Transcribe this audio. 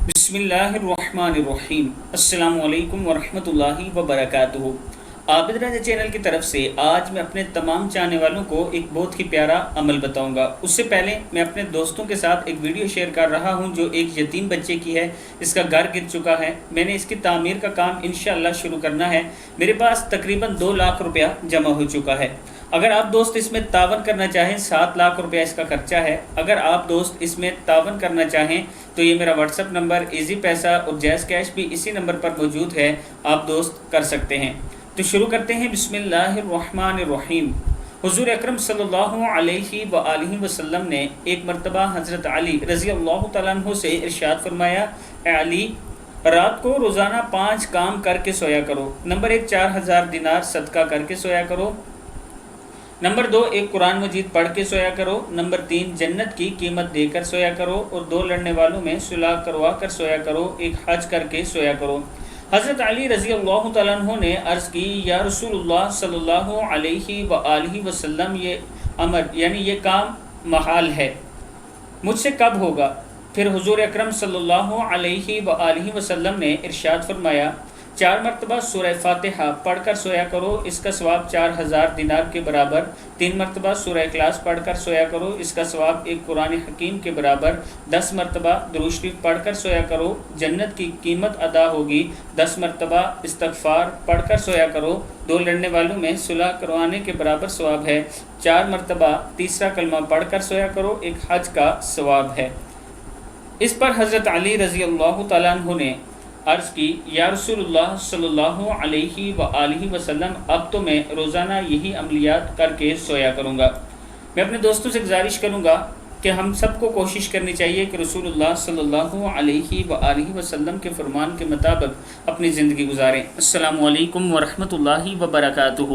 بسم اللہ الرحمن الرحیم۔ السلام علیکم ورحمۃ اللہ وبرکاتہ۔ عابد راجہ چینل کی طرف سے آج میں اپنے تمام چاہنے والوں کو ایک بہت ہی پیارا عمل بتاؤں گا۔ اس سے پہلے میں اپنے دوستوں کے ساتھ ایک ویڈیو شیئر کر رہا ہوں جو ایک یتیم بچے کی ہے۔ اس کا گھر گر چکا ہے، میں نے اس کی تعمیر کا کام انشاءاللہ شروع کرنا ہے۔ میرے پاس تقریباً 2 لاکھ روپیہ جمع ہو چکا ہے۔ اگر آپ دوست اس میں تعاون کرنا چاہیں، 7 لاکھ روپیہ اس کا خرچہ ہے۔ اگر آپ دوست اس میں تعاون کرنا چاہیں تو یہ میرا واٹس ایپ نمبر، ایزی پیسہ اور جیز کیش بھی اسی نمبر پر موجود ہے، آپ دوست کر سکتے ہیں۔ تو شروع کرتے ہیں۔ بسم اللہ الرحمن الرحیم۔ حضور اکرم صلی اللہ علیہ وآلہ وسلم نے ایک مرتبہ حضرت علی رضی اللہ تعالیٰ عنہ سے ارشاد فرمایا، اے علی، رات کو روزانہ 5 کام کر کے سویا کرو۔ نمبر 1، 4000 دینار صدقہ کر کے سویا کرو۔ نمبر 2، ایک قرآن مجید پڑھ کے سویا کرو۔ نمبر 3، جنت کی قیمت دے کر سویا کرو، اور 2 لڑنے والوں میں صلح کروا کر سویا کرو، ایک حج کر کے سویا کرو۔ حضرت علی رضی اللہ تعالیٰ عنہ نے عرض کی، یا رسول اللہ صلی اللہ علیہ وآلہ وسلم، یہ امر یعنی یہ کام محال ہے، مجھ سے کب ہوگا؟ پھر حضور اکرم صلی اللہ علیہ وآلہ وسلم نے ارشاد فرمایا، 4 مرتبہ سورہ فاتحہ پڑھ کر سویا کرو، اس کا ثواب 4000 دینار کے برابر۔ 3 مرتبہ سورہ اخلاص پڑھ کر سویا کرو، اس کا ثواب ایک قرآن حکیم کے برابر۔ 10 مرتبہ درود شریف پڑھ کر سویا کرو، جنت کی قیمت ادا ہوگی۔ 10 مرتبہ استغفار پڑھ کر سویا کرو، 2 لڑنے والوں میں صلح کروانے کے برابر ثواب ہے۔ 4 مرتبہ تیسرا کلمہ پڑھ کر سویا کرو، ایک حج کا ثواب ہے۔ اس پر حضرت علی رضی اللہ تعالیٰ عنہ نے عرض کی، یا رسول اللہ صلی اللہ علیہ وآلہ وسلم، اب تو میں روزانہ یہی عملیات کر کے سویا کروں گا۔ میں اپنے دوستوں سے گزارش کروں گا کہ ہم سب کو کوشش کرنی چاہیے کہ رسول اللہ صلی اللہ علیہ وآلہ وسلم کے فرمان کے مطابق اپنی زندگی گزاریں۔ السلام علیکم ورحمۃ اللہ وبرکاتہ۔